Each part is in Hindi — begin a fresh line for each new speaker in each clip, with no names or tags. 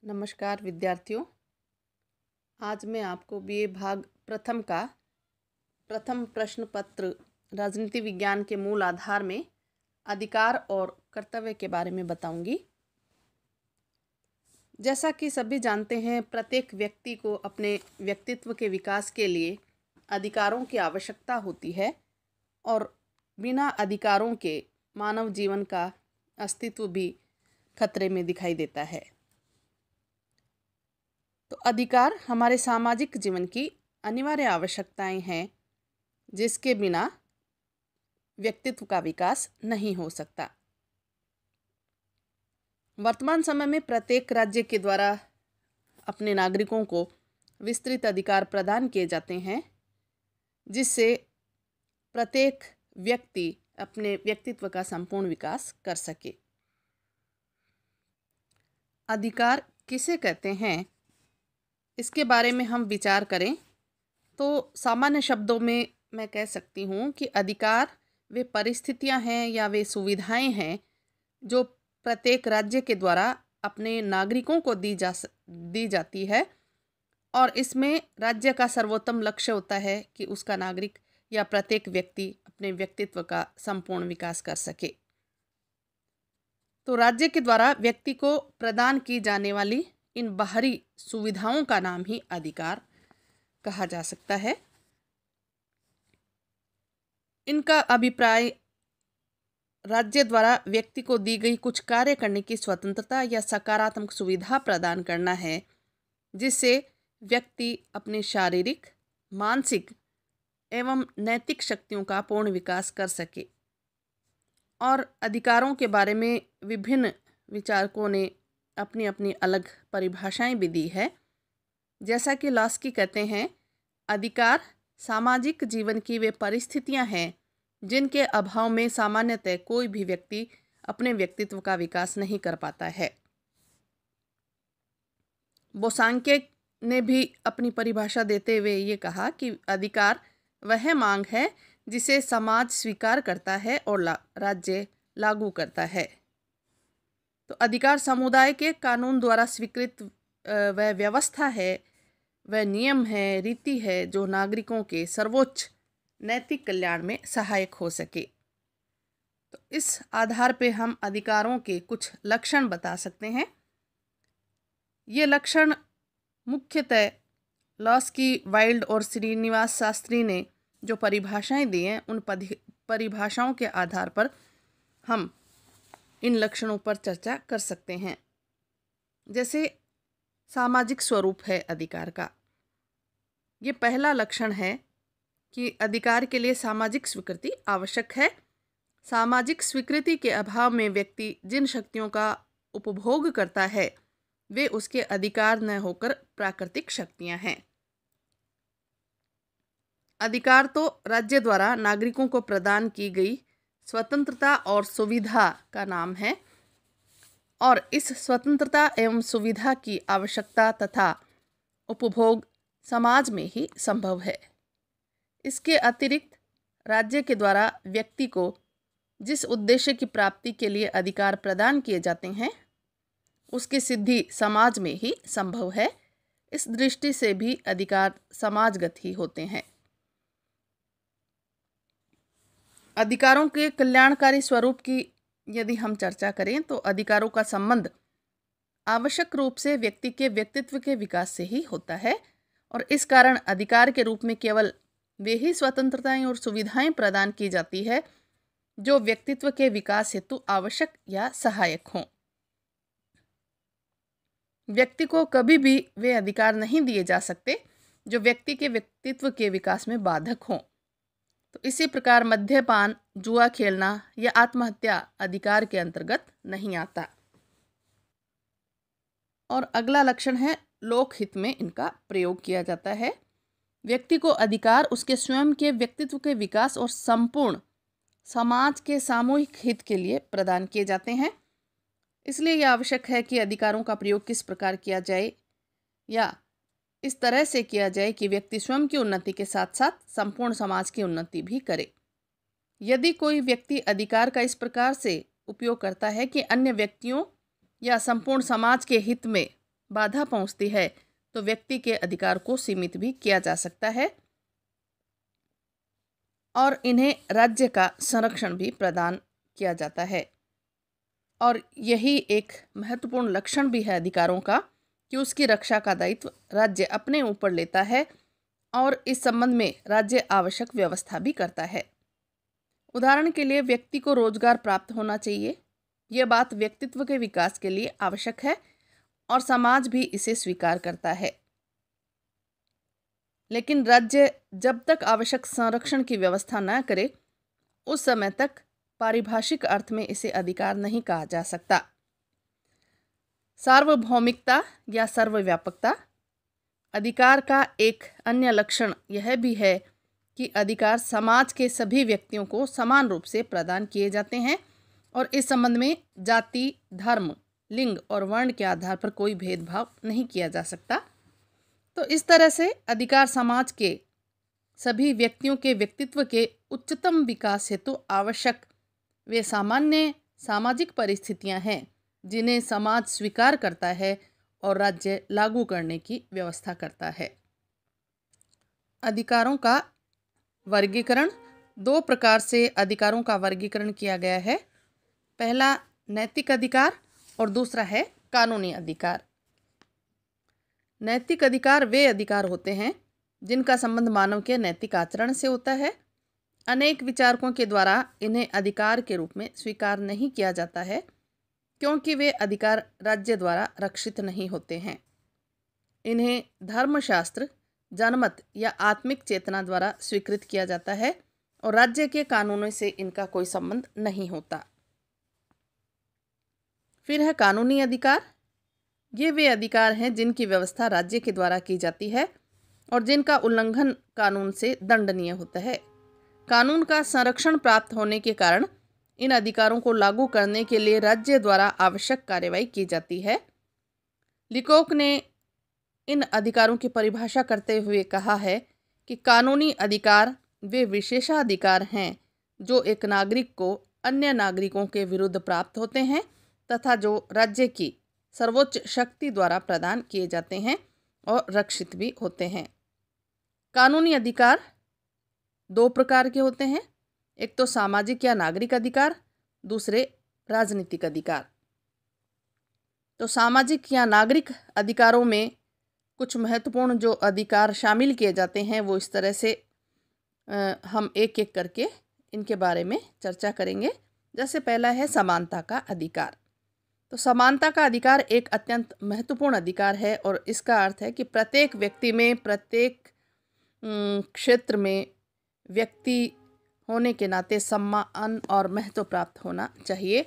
नमस्कार विद्यार्थियों। आज मैं आपको बीए भाग प्रथम का प्रथम प्रश्न पत्र राजनीति विज्ञान के मूल आधार में अधिकार और कर्तव्य के बारे में बताऊंगी। जैसा कि सभी जानते हैं, प्रत्येक व्यक्ति को अपने व्यक्तित्व के विकास के लिए अधिकारों की आवश्यकता होती है और बिना अधिकारों के मानव जीवन का अस्तित्व भी खतरे में दिखाई देता है। तो अधिकार हमारे सामाजिक जीवन की अनिवार्य आवश्यकताएं हैं, जिसके बिना व्यक्तित्व का विकास नहीं हो सकता। वर्तमान समय में प्रत्येक राज्य के द्वारा अपने नागरिकों को विस्तृत अधिकार प्रदान किए जाते हैं, जिससे प्रत्येक व्यक्ति अपने व्यक्तित्व का संपूर्ण विकास कर सके। अधिकार किसे कहते हैं, इसके बारे में हम विचार करें तो सामान्य शब्दों में मैं कह सकती हूँ कि अधिकार वे परिस्थितियाँ हैं या वे सुविधाएं हैं जो प्रत्येक राज्य के द्वारा अपने नागरिकों को दी जाती है, और इसमें राज्य का सर्वोत्तम लक्ष्य होता है कि उसका नागरिक या प्रत्येक व्यक्ति अपने व्यक्तित्व का संपूर्ण विकास कर सके। तो राज्य के द्वारा व्यक्ति को प्रदान की जाने वाली इन बाहरी सुविधाओं का नाम ही अधिकार कहा जा सकता है। इनका अभिप्राय राज्य द्वारा व्यक्ति को दी गई कुछ कार्य करने की स्वतंत्रता या सकारात्मक सुविधा प्रदान करना है, जिससे व्यक्ति अपने शारीरिक, मानसिक एवं नैतिक शक्तियों का पूर्ण विकास कर सके। और अधिकारों के बारे में विभिन्न विचारकों ने अपनी अपनी अलग परिभाषाएं भी दी है। जैसा कि लॉस्की कहते हैं, अधिकार सामाजिक जीवन की वे परिस्थितियां हैं जिनके अभाव में सामान्यतः कोई भी व्यक्ति अपने व्यक्तित्व का विकास नहीं कर पाता है। बोसांके ने भी अपनी परिभाषा देते हुए ये कहा कि अधिकार वह मांग है जिसे समाज स्वीकार करता है और राज्य लागू करता है। तो अधिकार समुदाय के कानून द्वारा स्वीकृत वह व्यवस्था है, वह नियम है, रीति है जो नागरिकों के सर्वोच्च नैतिक कल्याण में सहायक हो सके। तो इस आधार पे हम अधिकारों के कुछ लक्षण बता सकते हैं। ये लक्षण मुख्यतः लॉस्की, वाइल्ड और श्रीनिवास शास्त्री ने जो परिभाषाएं दी हैं, उन परिभाषाओं के आधार पर हम इन लक्षणों पर चर्चा कर सकते हैं। जैसे सामाजिक स्वरूप है अधिकार का। ये पहला लक्षण है कि अधिकार के लिए सामाजिक स्वीकृति आवश्यक है। सामाजिक स्वीकृति के अभाव में व्यक्ति जिन शक्तियों का उपभोग करता है, वे उसके अधिकार न होकर प्राकृतिक शक्तियां हैं। अधिकार तो राज्य द्वारा नागरिकों को प्रदान की गई स्वतंत्रता और सुविधा का नाम है, और इस स्वतंत्रता एवं सुविधा की आवश्यकता तथा उपभोग समाज में ही संभव है। इसके अतिरिक्त राज्य के द्वारा व्यक्ति को जिस उद्देश्य की प्राप्ति के लिए अधिकार प्रदान किए जाते हैं, उसकी सिद्धि समाज में ही संभव है। इस दृष्टि से भी अधिकार समाजगत ही होते हैं। अधिकारों के कल्याणकारी स्वरूप की यदि हम चर्चा करें तो अधिकारों का संबंध आवश्यक रूप से व्यक्ति के व्यक्तित्व के विकास से ही होता है, और इस कारण अधिकार के रूप में केवल वे ही स्वतंत्रताएं और सुविधाएं प्रदान की जाती है जो व्यक्तित्व के विकास हेतु आवश्यक या सहायक हों। व्यक्ति को कभी भी वे अधिकार नहीं दिए जा सकते जो व्यक्ति के व्यक्तित्व के विकास में बाधक हों। तो इसी प्रकार मद्यपान, जुआ खेलना या आत्महत्या अधिकार के अंतर्गत नहीं आता। और अगला लक्षण है लोकहित में इनका प्रयोग किया जाता है। व्यक्ति को अधिकार उसके स्वयं के व्यक्तित्व के विकास और संपूर्ण समाज के सामूहिक हित के लिए प्रदान किए जाते हैं। इसलिए यह आवश्यक है कि अधिकारों का प्रयोग किस प्रकार किया जाए, या इस तरह से किया जाए कि व्यक्ति स्वयं की उन्नति के साथ साथ संपूर्ण समाज की उन्नति भी करे। यदि कोई व्यक्ति अधिकार का इस प्रकार से उपयोग करता है कि अन्य व्यक्तियों या संपूर्ण समाज के हित में बाधा पहुंचती है तो व्यक्ति के अधिकार को सीमित भी किया जा सकता है और इन्हें राज्य का संरक्षण भी प्रदान किया जाता है। और यही एक महत्वपूर्ण लक्षण भी है अधिकारों का कि उसकी रक्षा का दायित्व राज्य अपने ऊपर लेता है और इस संबंध में राज्य आवश्यक व्यवस्था भी करता है। उदाहरण के लिए व्यक्ति को रोजगार प्राप्त होना चाहिए। यह बात व्यक्तित्व के विकास के लिए आवश्यक है और समाज भी इसे स्वीकार करता है। लेकिन राज्य जब तक आवश्यक संरक्षण की व्यवस्था न करे उस समय तक पारिभाषिक अर्थ में इसे अधिकार नहीं कहा जा सकता। सार्वभौमिकता या सर्वव्यापकता। अधिकार का एक अन्य लक्षण यह भी है कि अधिकार समाज के सभी व्यक्तियों को समान रूप से प्रदान किए जाते हैं और इस संबंध में जाति, धर्म, लिंग और वर्ण के आधार पर कोई भेदभाव नहीं किया जा सकता। तो इस तरह से अधिकार समाज के सभी व्यक्तियों के व्यक्तित्व के उच्चतम विकास हेतु आवश्यक वे सामान्य सामाजिक परिस्थितियां हैं जिन्हें समाज स्वीकार करता है और राज्य लागू करने की व्यवस्था करता है। अधिकारों का वर्गीकरण। दो प्रकार से अधिकारों का वर्गीकरण किया गया है। पहला नैतिक अधिकार और दूसरा है कानूनी अधिकार। नैतिक अधिकार वे अधिकार होते हैं जिनका संबंध मानव के नैतिक आचरण से होता है। अनेक विचारकों के द्वारा इन्हें अधिकार के रूप में स्वीकार नहीं किया जाता है क्योंकि वे अधिकार राज्य द्वारा रक्षित नहीं होते हैं। इन्हें धर्मशास्त्र, जनमत या आत्मिक चेतना द्वारा स्वीकृत किया जाता है और राज्य के कानूनों से इनका कोई संबंध नहीं होता। फिर है कानूनी अधिकार। ये वे अधिकार हैं जिनकी व्यवस्था राज्य के द्वारा की जाती है और जिनका उल्लंघन कानून से दंडनीय होता है। कानून का संरक्षण प्राप्त होने के कारण इन अधिकारों को लागू करने के लिए राज्य द्वारा आवश्यक कार्यवाही की जाती है। लिकोक ने इन अधिकारों की परिभाषा करते हुए कहा है कि कानूनी अधिकार वे विशेषाधिकार हैं जो एक नागरिक को अन्य नागरिकों के विरुद्ध प्राप्त होते हैं तथा जो राज्य की सर्वोच्च शक्ति द्वारा प्रदान किए जाते हैं और रक्षित भी होते हैं। कानूनी अधिकार दो प्रकार के होते हैं, एक तो सामाजिक या नागरिक अधिकार, दूसरे राजनीतिक अधिकार। तो सामाजिक या नागरिक अधिकारों में कुछ महत्वपूर्ण जो अधिकार शामिल किए जाते हैं वो इस तरह से हम एक एक करके इनके बारे में चर्चा करेंगे। जैसे पहला है समानता का अधिकार। तो समानता का अधिकार एक अत्यंत महत्वपूर्ण अधिकार है और इसका अर्थ है कि प्रत्येक व्यक्ति में, प्रत्येक क्षेत्र में व्यक्ति होने के नाते सम्मान और महत्व प्राप्त होना चाहिए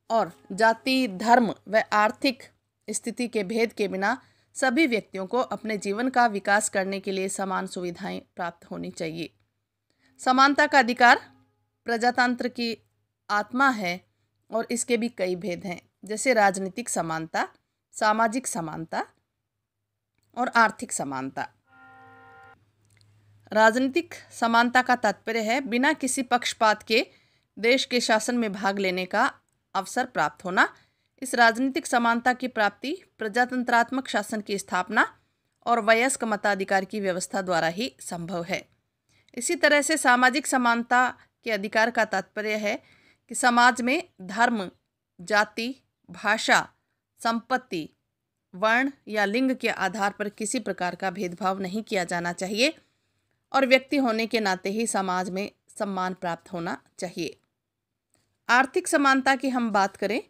और जाति, धर्म व आर्थिक स्थिति के भेद के बिना सभी व्यक्तियों को अपने जीवन का विकास करने के लिए समान सुविधाएं प्राप्त होनी चाहिए। समानता का अधिकार प्रजातंत्र की आत्मा है और इसके भी कई भेद हैं, जैसे राजनीतिक समानता, सामाजिक समानता और आर्थिक समानता। राजनीतिक समानता का तात्पर्य है बिना किसी पक्षपात के देश के शासन में भाग लेने का अवसर प्राप्त होना। इस राजनीतिक समानता की प्राप्ति प्रजातंत्रात्मक शासन की स्थापना और वयस्क मताधिकार की व्यवस्था द्वारा ही संभव है। इसी तरह से सामाजिक समानता के अधिकार का तात्पर्य है कि समाज में धर्म, जाति, भाषा, संपत्ति, वर्ण या लिंग के आधार पर किसी प्रकार का भेदभाव नहीं किया जाना चाहिए और व्यक्ति होने के नाते ही समाज में सम्मान प्राप्त होना चाहिए। आर्थिक समानता की हम बात करें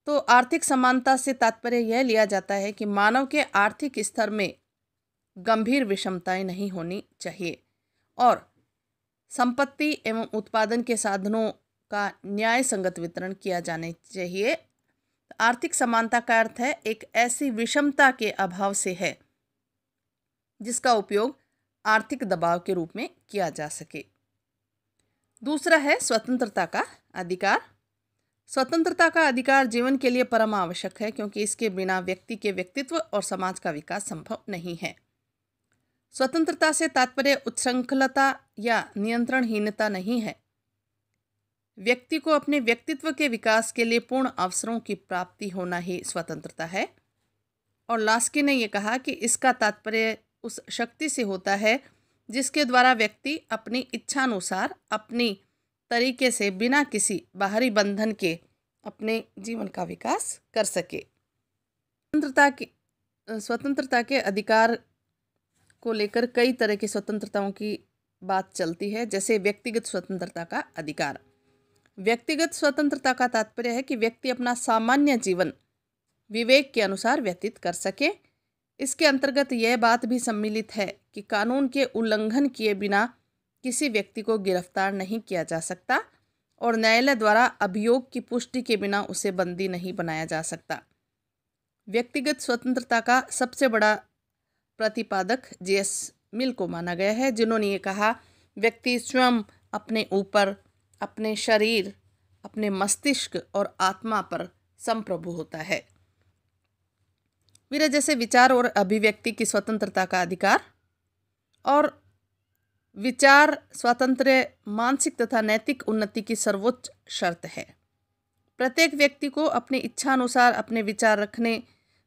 तो आर्थिक समानता से तात्पर्य यह लिया जाता है कि मानव के आर्थिक स्तर में गंभीर विषमताएं नहीं होनी चाहिए और संपत्ति एवं उत्पादन के साधनों का न्याय संगत वितरण किया जाना चाहिए। आर्थिक समानता का अर्थ है एक ऐसी विषमता के अभाव से है जिसका उपयोग आर्थिक दबाव के रूप में किया जा सके। दूसरा है स्वतंत्रता का अधिकार। स्वतंत्रता का अधिकार जीवन के लिए परम आवश्यक है क्योंकि इसके बिना व्यक्ति के व्यक्तित्व और समाज का विकास संभव नहीं है। स्वतंत्रता से तात्पर्य उच्छृंखलता या नियंत्रणहीनता नहीं है। व्यक्ति को अपने व्यक्तित्व के विकास के लिए पूर्ण अवसरों की प्राप्ति होना ही स्वतंत्रता है। और लास्की ने यह कहा कि इसका तात्पर्य उस शक्ति से होता है जिसके द्वारा व्यक्ति अपनी इच्छानुसार अपनी तरीके से बिना किसी बाहरी बंधन के अपने जीवन का विकास कर सके। स्वतंत्रता के अधिकार को लेकर कई तरह की स्वतंत्रताओं की बात चलती है, जैसे व्यक्तिगत स्वतंत्रता का अधिकार। व्यक्तिगत स्वतंत्रता का तात्पर्य है कि व्यक्ति अपना सामान्य जीवन विवेक के अनुसार व्यतीत कर सके। इसके अंतर्गत यह बात भी सम्मिलित है कि कानून के उल्लंघन किए बिना किसी व्यक्ति को गिरफ्तार नहीं किया जा सकता और न्यायालय द्वारा अभियोग की पुष्टि के बिना उसे बंदी नहीं बनाया जा सकता। व्यक्तिगत स्वतंत्रता का सबसे बड़ा प्रतिपादक जे.एस. मिल को माना गया है, जिन्होंने ये कहा, व्यक्ति स्वयं अपने ऊपर, अपने शरीर, अपने मस्तिष्क और आत्मा पर संप्रभु होता है। फिर जैसे विचार और अभिव्यक्ति की स्वतंत्रता का अधिकार और विचार स्वातंत्र्य मानसिक तथा नैतिक उन्नति की सर्वोच्च शर्त है। प्रत्येक व्यक्ति को अपनी इच्छा अनुसार अपने विचार रखने,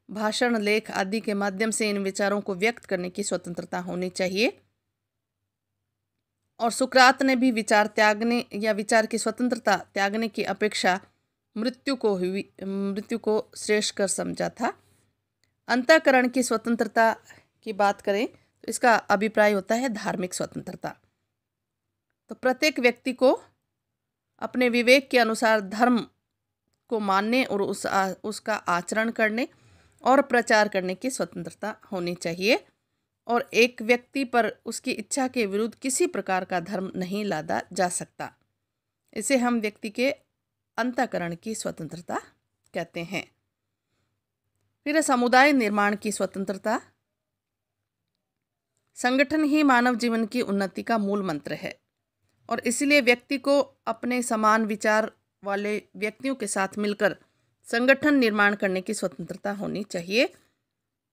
भाषण, लेख आदि के माध्यम से इन विचारों को व्यक्त करने की स्वतंत्रता होनी चाहिए। और सुकरात ने भी विचार त्यागने या विचार की स्वतंत्रता त्यागने की अपेक्षा मृत्यु को श्रेष्ठ कर समझा था। अंतःकरण की स्वतंत्रता की बात करें तो इसका अभिप्राय होता है धार्मिक स्वतंत्रता। तो प्रत्येक व्यक्ति को अपने विवेक के अनुसार धर्म को मानने और उसका आचरण करने और प्रचार करने की स्वतंत्रता होनी चाहिए और एक व्यक्ति पर उसकी इच्छा के विरुद्ध किसी प्रकार का धर्म नहीं लादा जा सकता। इसे हम व्यक्ति के अंतःकरण की स्वतंत्रता कहते हैं। फिर समुदाय निर्माण की स्वतंत्रता। संगठन ही मानव जीवन की उन्नति का मूल मंत्र है और इसलिए व्यक्ति को अपने समान विचार वाले व्यक्तियों के साथ मिलकर संगठन निर्माण करने की स्वतंत्रता होनी चाहिए।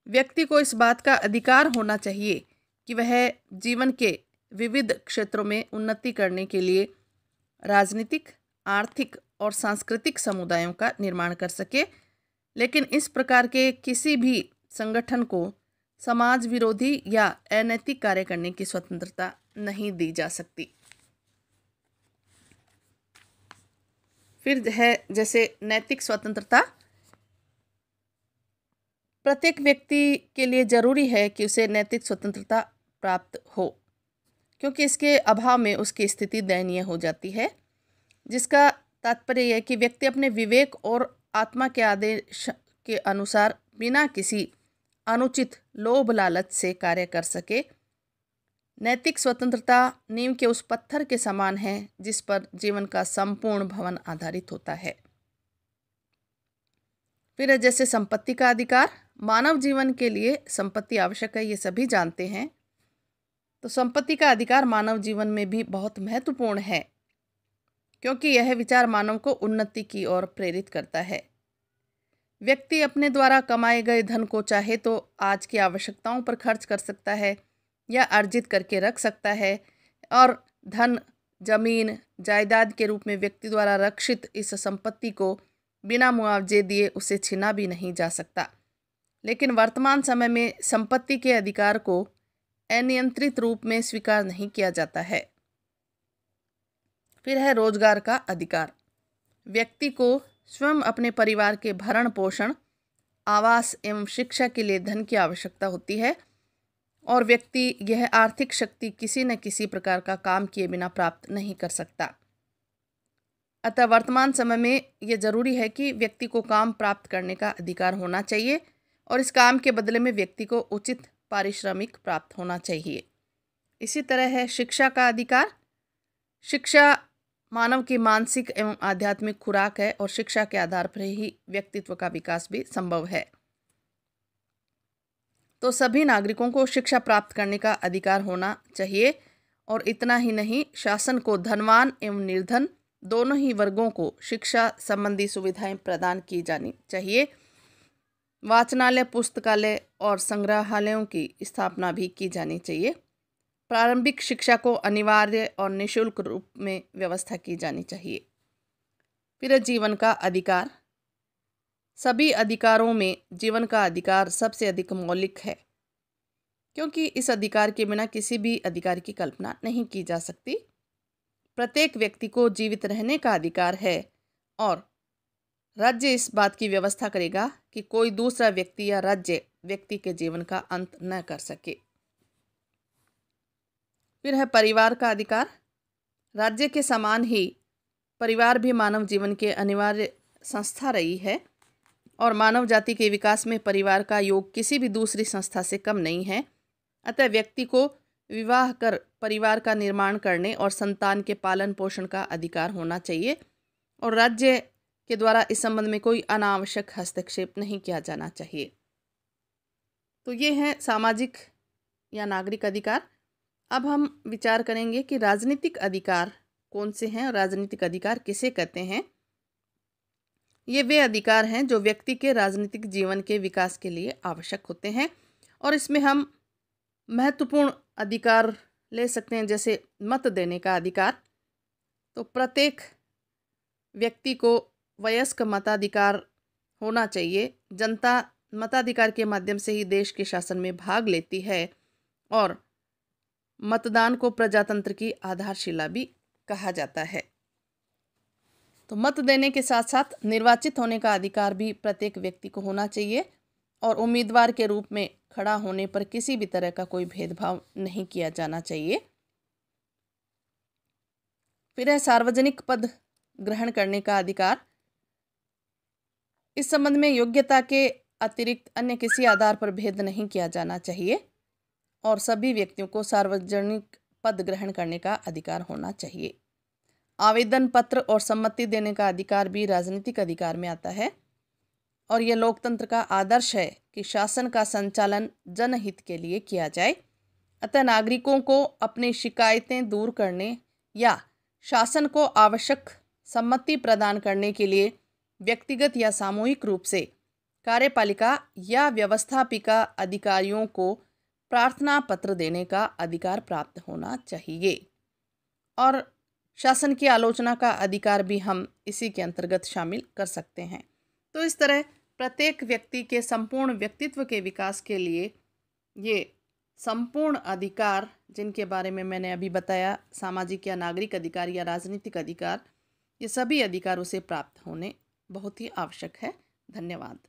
व्यक्ति को इस बात का अधिकार होना चाहिए कि वह जीवन के विविध क्षेत्रों में उन्नति करने के लिए राजनीतिक, आर्थिक और सांस्कृतिक समुदायों का निर्माण कर सके, लेकिन इस प्रकार के किसी भी संगठन को समाज विरोधी या अनैतिक कार्य करने की स्वतंत्रता नहीं दी जा सकती। फिर है जैसे नैतिक स्वतंत्रता। प्रत्येक व्यक्ति के लिए जरूरी है कि उसे नैतिक स्वतंत्रता प्राप्त हो, क्योंकि इसके अभाव में उसकी स्थिति दयनीय हो जाती है, जिसका तात्पर्य यह है कि व्यक्ति अपने विवेक और आत्मा के आदेश के अनुसार बिना किसी अनुचित लोभ लालच से कार्य कर सके। नैतिक स्वतंत्रता नींव के उस पत्थर के समान है जिस पर जीवन का संपूर्ण भवन आधारित होता है। फिर जैसे संपत्ति का अधिकार। मानव जीवन के लिए संपत्ति आवश्यक है, ये सभी जानते हैं। तो संपत्ति का अधिकार मानव जीवन में भी बहुत महत्वपूर्ण है, क्योंकि यह विचार मानव को उन्नति की ओर प्रेरित करता है। व्यक्ति अपने द्वारा कमाए गए धन को चाहे तो आज की आवश्यकताओं पर खर्च कर सकता है या अर्जित करके रख सकता है, और धन, जमीन, जायदाद के रूप में व्यक्ति द्वारा रक्षित इस संपत्ति को बिना मुआवजे दिए उसे छीना भी नहीं जा सकता। लेकिन वर्तमान समय में संपत्ति के अधिकार को अनियंत्रित रूप में स्वीकार नहीं किया जाता है। फिर है रोजगार का अधिकार। व्यक्ति को स्वयं अपने परिवार के भरण पोषण, आवास एवं शिक्षा के लिए धन की आवश्यकता होती है और व्यक्ति यह आर्थिक शक्ति किसी न किसी प्रकार का काम किए बिना प्राप्त नहीं कर सकता। अतः वर्तमान समय में यह जरूरी है कि व्यक्ति को काम प्राप्त करने का अधिकार होना चाहिए और इस काम के बदले में व्यक्ति को उचित पारिश्रमिक प्राप्त होना चाहिए। इसी तरह है शिक्षा का अधिकार। शिक्षा मानव की मानसिक एवं आध्यात्मिक खुराक है और शिक्षा के आधार पर ही व्यक्तित्व का विकास भी संभव है। तो सभी नागरिकों को शिक्षा प्राप्त करने का अधिकार होना चाहिए और इतना ही नहीं, शासन को धनवान एवं निर्धन दोनों ही वर्गों को शिक्षा संबंधी सुविधाएं प्रदान की जानी चाहिए। वाचनालय, पुस्तकालय और संग्रहालयों की स्थापना भी की जानी चाहिए। प्रारंभिक शिक्षा को अनिवार्य और निःशुल्क रूप में व्यवस्था की जानी चाहिए। फिर जीवन का अधिकार। सभी अधिकारों में जीवन का अधिकार सबसे अधिक मौलिक है, क्योंकि इस अधिकार के बिना किसी भी अधिकार की कल्पना नहीं की जा सकती। प्रत्येक व्यक्ति को जीवित रहने का अधिकार है और राज्य इस बात की व्यवस्था करेगा कि कोई दूसरा व्यक्ति या राज्य व्यक्ति के जीवन का अंत न कर सके। फिर है परिवार का अधिकार। राज्य के समान ही परिवार भी मानव जीवन के अनिवार्य संस्था रही है और मानव जाति के विकास में परिवार का योग किसी भी दूसरी संस्था से कम नहीं है। अतः व्यक्ति को विवाह कर परिवार का निर्माण करने और संतान के पालन पोषण का अधिकार होना चाहिए और राज्य के द्वारा इस संबंध में कोई अनावश्यक हस्तक्षेप नहीं किया जाना चाहिए। तो ये हैं सामाजिक या नागरिक अधिकार। अब हम विचार करेंगे कि राजनीतिक अधिकार कौन से हैं और राजनीतिक अधिकार किसे कहते हैं। ये वे अधिकार हैं जो व्यक्ति के राजनीतिक जीवन के विकास के लिए आवश्यक होते हैं और इसमें हम महत्वपूर्ण अधिकार ले सकते हैं, जैसे मत देने का अधिकार। तो प्रत्येक व्यक्ति को वयस्क मताधिकार होना चाहिए। जनता मताधिकार के माध्यम से ही देश के शासन में भाग लेती है और मतदान को प्रजातंत्र की आधारशिला भी कहा जाता है। तो मत देने के साथ साथ निर्वाचित होने का अधिकार भी प्रत्येक व्यक्ति को होना चाहिए और उम्मीदवार के रूप में खड़ा होने पर किसी भी तरह का कोई भेदभाव नहीं किया जाना चाहिए। फिर है सार्वजनिक पद ग्रहण करने का अधिकार। इस संबंध में योग्यता के अतिरिक्त अन्य किसी आधार पर भेद नहीं किया जाना चाहिए और सभी व्यक्तियों को सार्वजनिक पद ग्रहण करने का अधिकार होना चाहिए। आवेदन पत्र और सम्मति देने का अधिकार भी राजनीतिक अधिकार में आता है और यह लोकतंत्र का आदर्श है कि शासन का संचालन जनहित के लिए किया जाए। अतः नागरिकों को अपनी शिकायतें दूर करने या शासन को आवश्यक सम्मति प्रदान करने के लिए व्यक्तिगत या सामूहिक रूप से कार्यपालिका या व्यवस्थापिका अधिकारियों को प्रार्थना पत्र देने का अधिकार प्राप्त होना चाहिए और शासन की आलोचना का अधिकार भी हम इसी के अंतर्गत शामिल कर सकते हैं। तो इस तरह प्रत्येक व्यक्ति के संपूर्ण व्यक्तित्व के विकास के लिए ये संपूर्ण अधिकार, जिनके बारे में मैंने अभी बताया, सामाजिक या नागरिक अधिकार या राजनीतिक अधिकार, ये सभी अधिकार उसे प्राप्त होने बहुत ही आवश्यक है। धन्यवाद।